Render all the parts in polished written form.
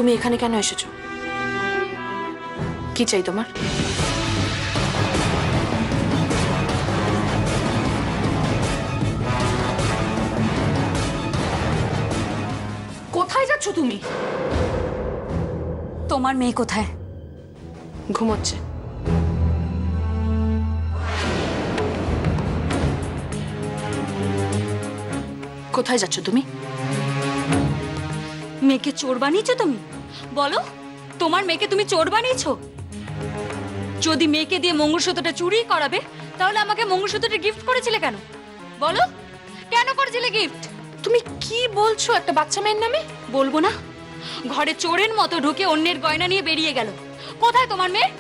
তুমি এখানে কেন এসেছো? কি চাই তোমার? কোথায় যাচ্ছ তুমি? তোমার মেয়ে কোথায়? ঘুমোচ্ছে। কোথায় যাচ্ছ তুমি? মেয়েকে চোর বানিয়েছো তুমি? বলো, তোমার মেয়েকে তুমি চোর বানিয়েছো? যদি মেয়েকে দিয়ে মঙ্গলসূত্রটা চুরি করাবে তাহলে আমাকে মঙ্গলসূত্রটা গিফট করেছিলে কেন? বলো, কেন করেছিলে গিফট? তুমি কি বলছো একটা বাচ্চা মেয়ের নামে? বলবো না? ঘরে চোরের মতো ঢুকে অন্যের গয়না নিয়ে বেরিয়ে গেল। কোথায় তোমার মেয়ে?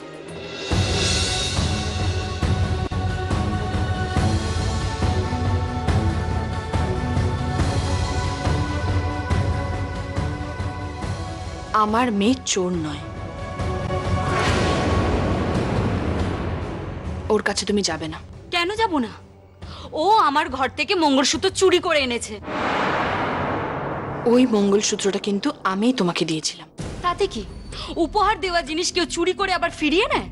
আমার মেয়ে চোর নয়। ওর কাছে তুমি যাবে না। কেন যাব না? ও আমার ঘর থেকে মঙ্গলসূত্র চুরি করে এনেছে। ওই মঙ্গলসূত্রটা কিন্তু আমিই তোমাকে দিয়েছিলাম। তাতে কি? উপহার দেওয়া জিনিস কেউ চুরি করে আবার ফিরিয়ে নেয়?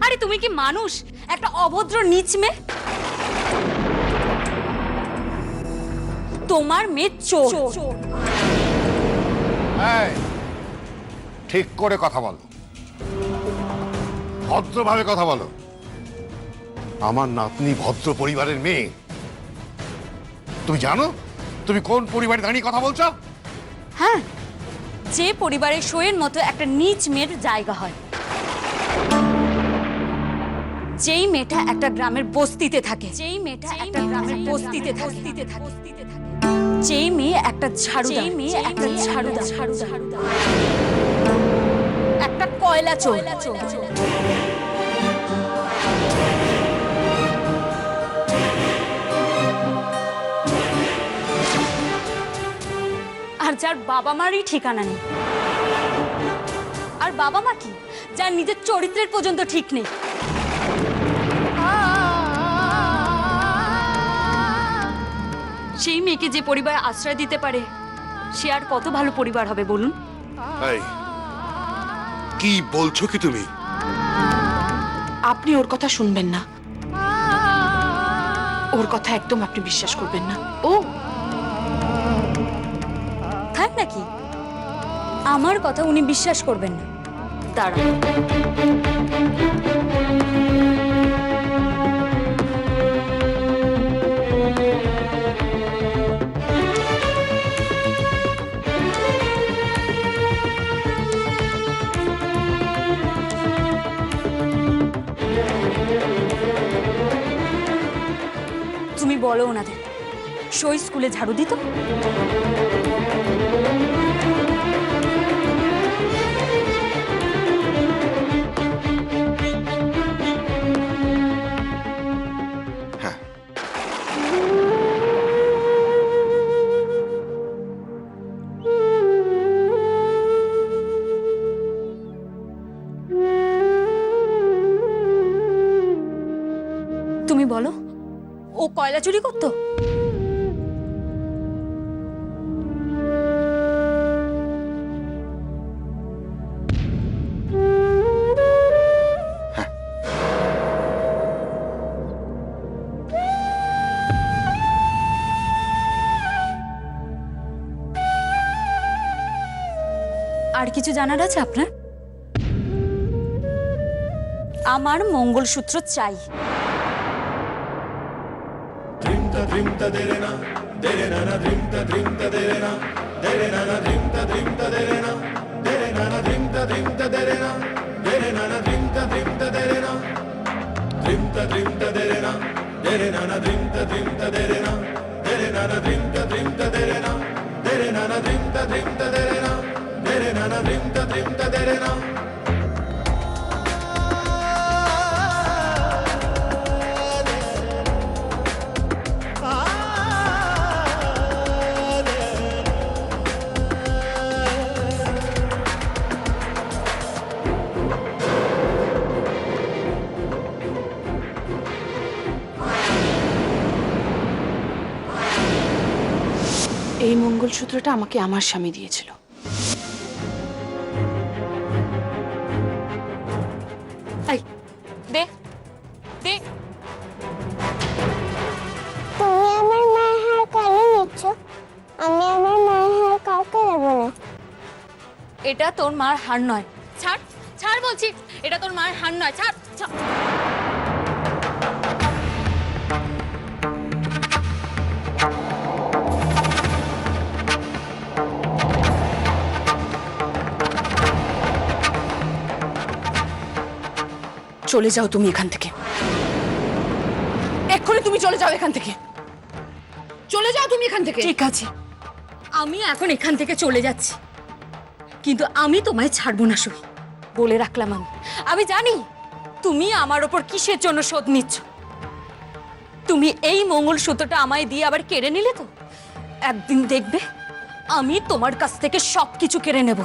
আরে তুমি কি মানুষ? একটা অভদ্র নীচ মেয়ে। তোমার মেয়ে চোর। এই, ঠিক করে কথা বলো, ভদ্রভাবে কথা বলো। আমার নাতনি ভদ্র পরিবারের মেয়ে। তুমি জানো তুমি কোন পরিবারে দাঁড়িয়ে কথা বলছো? হ্যাঁ, যে পরিবারের সইয়ের মতো একটা নীচ মেয়ের জায়গা হয়। যেই মেয়েটা একটা গ্রামের বস্তিতে থাকে, যেই মেয়েটা একটা গ্রামের বস্তিতে থাকে, যেই মেয়ে একটা ঝাড়ুদার, একটা কয়লা চোর। আর যার বাবা মারই ঠিকানা নেই। আর বাবা মা কি? যার নিজের চরিত্রের পর্যন্ত ঠিক নেই। সেই মেয়েকে যে পরিবার আশ্রয় দিতে পারে সে আর কত ভালো পরিবার হবে বলুন? এই, কি বলছো কি তুমি? আপনি ওর কথা শুনবেন না। ওর কথা একদম আপনি বিশ্বাস করবেন না। ও থাক নাকি? আমার কথা উনি বিশ্বাস করবেন না। দাঁড়া, তুমি বলো ওনাদের সই স্কুলে ঝাড়ু দিত? হ্যাঁ, তুমি বলো, ও কয়লা চুরি করতো? আর কিছু জানার আছে আপনার? আমার মঙ্গলসূত্র চাই। এই মঙ্গলসূত্রটা আমাকে আমার স্বামী দিয়েছিল। এটা তোর মার হার নয়। ছাড়, ছাড় বলছি, এটা তোর মার হার নয়। ছাড়, ছাড়। চলে যাও তুমি এখান থেকে, এক্ষুনি তুমি চলে যাও এখান থেকে, চলে যাও তুমি এখান থেকে। ঠিক আছে, আমি এখন এখান থেকে চলে যাচ্ছি, কিন্তু আমি তোমায় ছাড়বো না সুই। বলে রাখলাম আমি জানি তুমি আমার ওপর কিসের জন্য শোধ নিচ্ছ। তুমি এই মঙ্গলসূত্রটা আমায় দিয়ে আবার কেড়ে নিলে তো, একদিন দেখবে আমি তোমার কাছ থেকে সবকিছু কেড়ে নেব,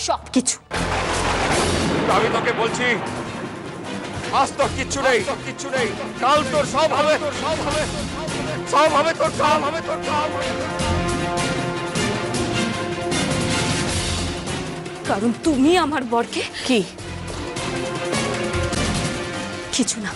সবকিছু। আমি তোকে বলছি, আজ তোর কিচ্ছু নেই, কিচ্ছু নেই। কাল তোর সব হবে, সব হবে, সব হবে তোর, কাল হবে তোর, কাল হবে। কারণ তুমি আমার বরকে কি? কিছু না।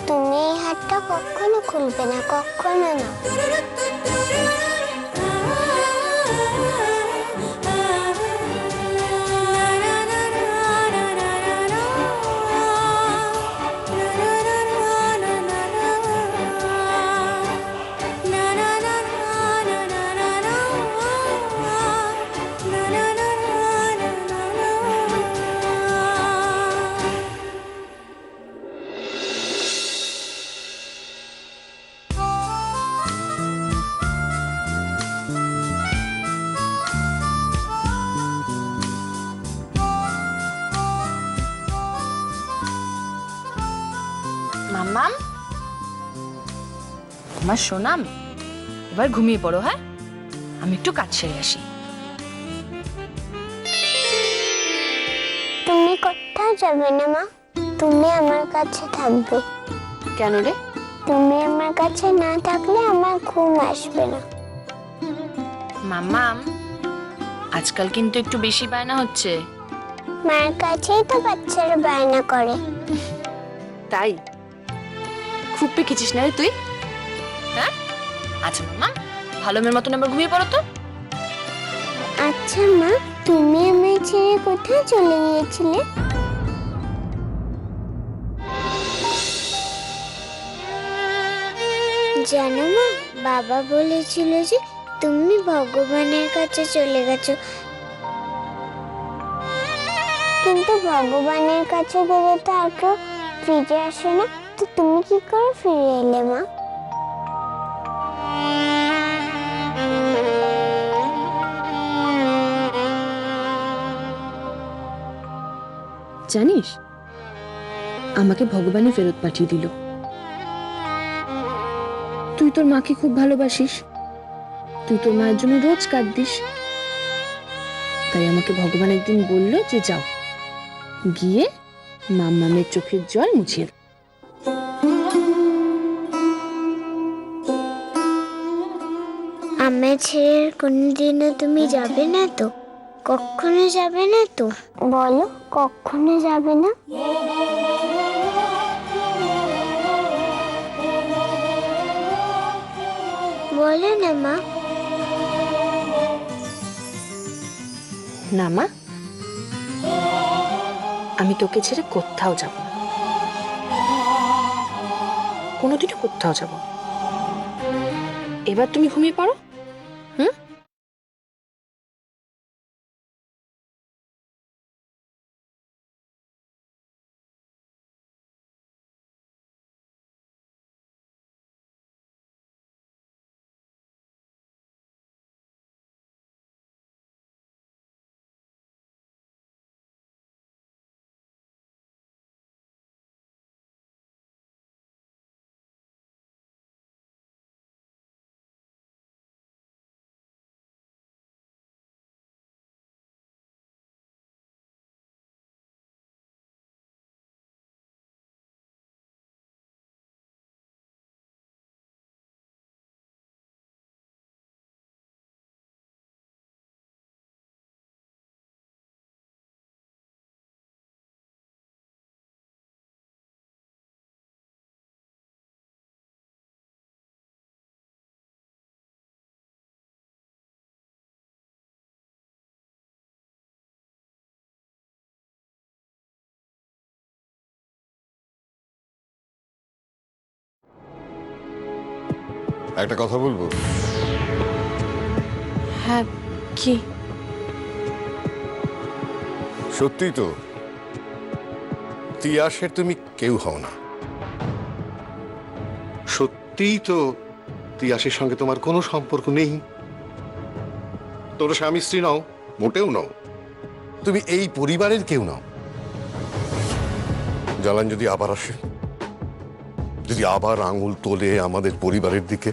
তুমি এই হাতটা কখনো খুলবে না, কখনো না। মাম্মাম, আমার সোনাম, এবার ঘুমিয়ে পড়ো। হ্যাঁ, আমি একটু কাজ সেরে আসি। তুমি কোথাও যাবে না মা, তুমি আমার কাছে থাকবে। কেন রে? তুমি আমার কাছে না থাকলে আমার ঘুম আসবে না। মাম্মাম, আজকাল কিন্তু একটু বেশি বায়না হচ্ছে। মার কাছেই তো বাচ্চারা বায়না করে। তাই খুব পেকেছিস না রে তুই? হ্যাঁ, আচ্ছা মাম্মাম, ভালো মেয়ের মতন এবার ঘুমিয়ে পড়ো তো। আচ্ছা মা, তুমি আমায় ছেড়ে কোথায় চলে গিয়েছিলে? জানো মা, বাবা বলেছিল যে তুমি ভগবানের কাছে চলে গেছো, কিন্তু ভগবানের কাছে গেলে তো আর কেউ ফিরে আসে না, তো তুমি কি করে ফিরে এলে মা? জানিস, আমাকে ভগবানই ফেরত পাঠিয়ে দিল। তুই তোর মাকে খুব ভালোবাসিস, তুই তোর মায়ের জন্য রোজ কাঁদিস, তাই আমাকে ভগবান একদিন বলল যে যাও, গিয়ে মাম্মামের চোখের জল মুছিয়ে দাও। আমায় ছেড়ে কোনোদিনও তুমি যাবে না তো? কখনো যাবে না তো? বলো, কখনো যাবে না? বলো না মা। না মা, আমি তোকে ছেড়ে কোথাও যাব না, কোনোদিনও কোথাও যাব না। এবার তুমি ঘুমিয়ে পড়ো। হুম। একটা কথা বলবো? হ্যাঁ, কি? সত্যি তো তিয়াসের তুমি কেউ হও না। সত্যিই তো তিয়াসের সঙ্গে তোমার কোনো সম্পর্ক নেই। তোর স্বামী স্ত্রী নও, মোটেও নও। তুমি এই পরিবারের কেউ নও। জালান যদি আবার আসে, যদি আবার আঙুল তোলে আমাদের পরিবারের দিকে,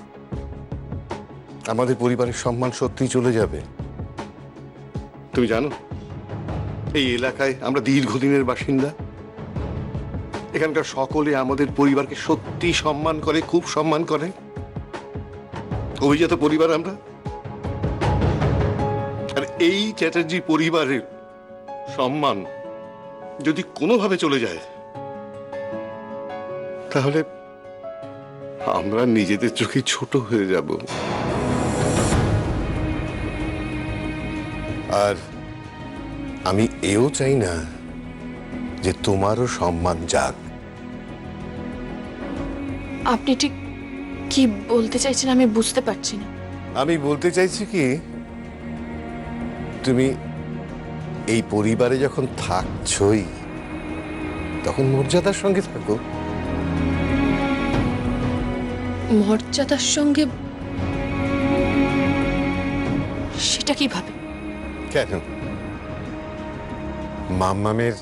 আমাদের পরিবারের সম্মান সত্যিই চলে যাবে। তুমি জানো এই এলাকায় আমরা দীর্ঘদিনের বাসিন্দা। এখানকার সকলে আমাদের পরিবারকে সত্যি সম্মান করে, খুব সম্মান করে। অভিজাত পরিবার আমরা। আর এই চ্যাটার্জি পরিবারের সম্মান যদি কোনোভাবে চলে যায়, তাহলে আমরা নিজেদের চোখে ছোট হয়ে যাব। আর আমি এও চাই না যে তোমারও সম্মান যাক। আপনি ঠিক কি বলতে চাইছেন আমি বুঝতে পারছি না। আমি বলতে চাইছি কি, তুমি এই পরিবারে যখন থাকছই তখন মর্যাদার সঙ্গে থাকো। মর্যাদার সঙ্গে? সেটা কিভাবে? কেন? মাম্মামের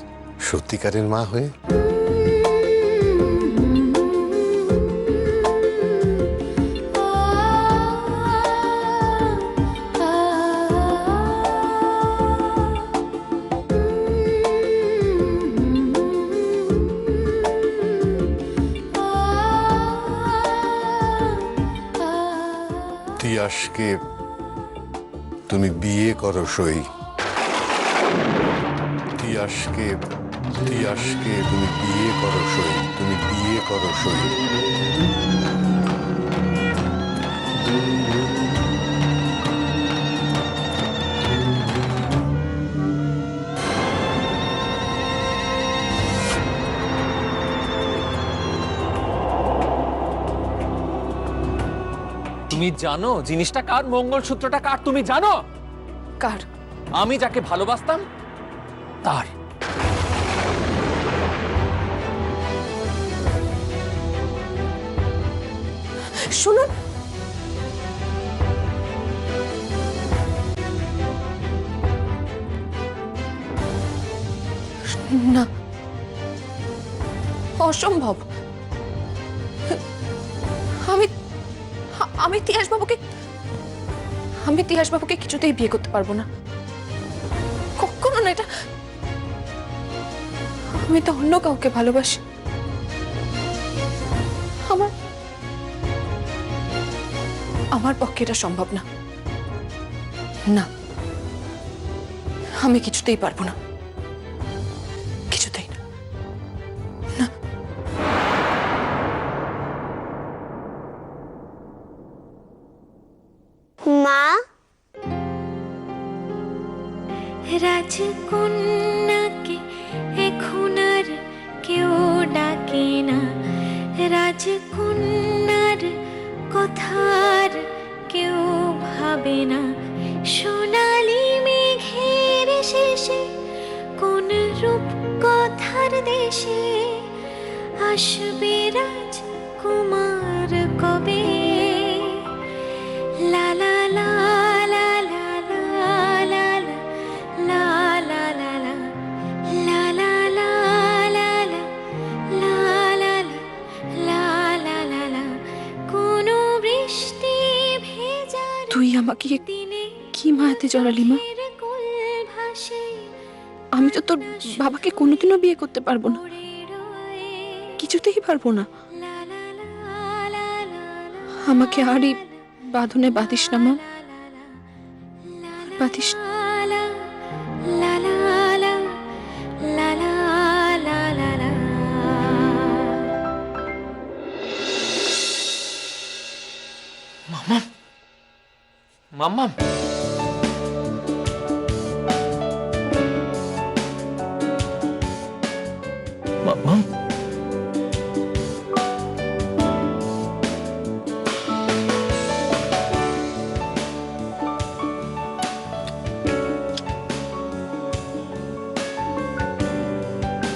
সত্যিকারের মা হয়ে। তিয়াসকে তুমি বিয়ে করো সই। তিয়াসকে তুমি বিয়ে করো সই। তুমি বিয়ে করো সই। তুমি জানো জিনিসটা কার, মঙ্গলসূত্রটা কার? তুমি জানো? কার? আমি যাকে ভালোবাসতাম তার। শুনুন, না, অসম্ভব। আমি আমি তিয়াস বাবুকে কিছুতেই বিয়ে করতে পারবো না, কখনো না। এটা আমি তো অন্য কাউকে ভালোবাসি। আমার পক্ষে এটা সম্ভব না। না, আমি কিছুতেই পারবো না, কিছুতেই না। না। মা, রাজকন্যাকে এখন আর কেউ ডাকে না, রাজকন্যার কথার তুই আমাকে কি মায়াতে জড়ালি মা? আমি তো তোর বাবাকে কোনোদিনও বিয়ে করতে পারবো না, কিছুতেই পারবো না। আমাকে আরই বাঁধনে বাঁধিস না মা, বাঁধিস না। মাম্মাম, মাম্মাম,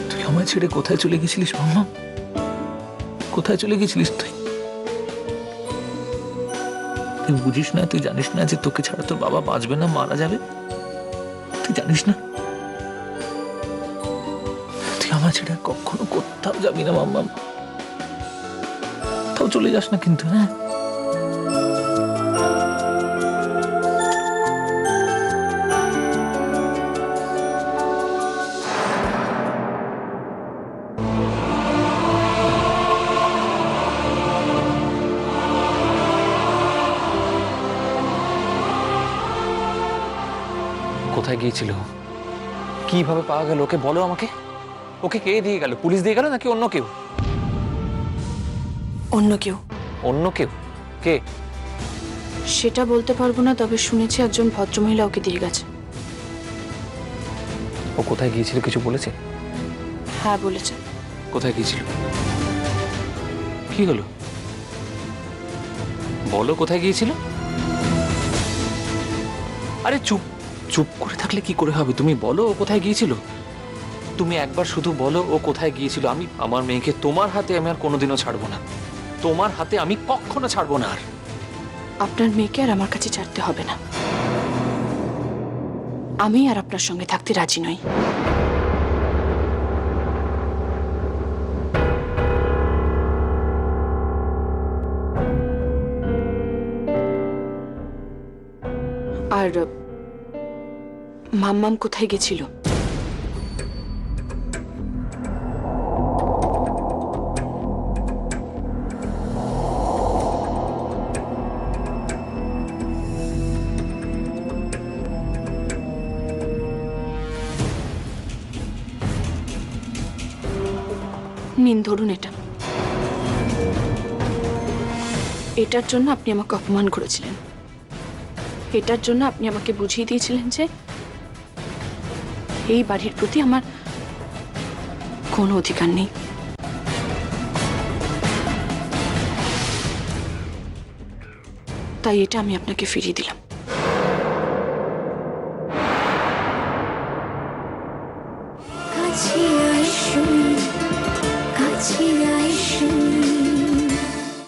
তুই আমায় ছেড়ে কোথায় চলে গেছিলিস মাম্মা? কোথায় চলে গেছিলিস তুই? তুই বুঝিস না, তুই জানিস না যে তোকে ছাড়া তোর বাবা বাঁচবে না, মারা যাবে? তুই জানিস না? তুই আমার ছেড়ে আর কখনো কোথাও যাবি না মাম্মা, কোথাও চলে যাস না কিন্তু। হ্যাঁ, কোথায় গিয়েছিল? কিভাবে পাওয়া গেল ওকে বলো আমাকে। ওকে কে দিয়ে গেল? পুলিশ দিয়ে গেল নাকি অন্য কেউ? অন্য কেউ। অন্য কেউ? কে? সেটা বলতে পারবো না, তবে শুনেছি একজন ভদ্রমহিলা ওকে দিয়ে গেছে। ও কোথায় গিয়েছিল কিছু বলেছে? হ্যাঁ বলেছে। কোথায় গিয়েছিল? কি হলো বলো, কোথায় গিয়েছিল? আরে চুপ চুপ করে থাকলে কি করে হবে? তুমি বলো ও কোথায় গিয়েছিল। তুমি একবার শুধু বলো ও কোথায় গিয়েছিল। আমি আমার মেয়েকে তোমার হাতে আমি আর কোনোদিনও ছাড়বো না, তোমার হাতে আমি কখনো ছাড়বো না। আর আপনার মেয়েকে আর আমার কাছে ছাড়তে হবে না, আমি আর আপনার সঙ্গে থাকতে রাজি নই। আর মাম্মাম কোথায় গেছিল? নিন ধরুন এটা। এটার জন্য আপনি আমাকে অপমান করেছিলেন, এটার জন্য আপনি আমাকে বুঝিয়ে দিয়েছিলেন যে এই বাড়ির প্রতি আমার কোনো অধিকার নেই। তাই এটা আমি আপনাকে ফিরিয়ে দিলাম।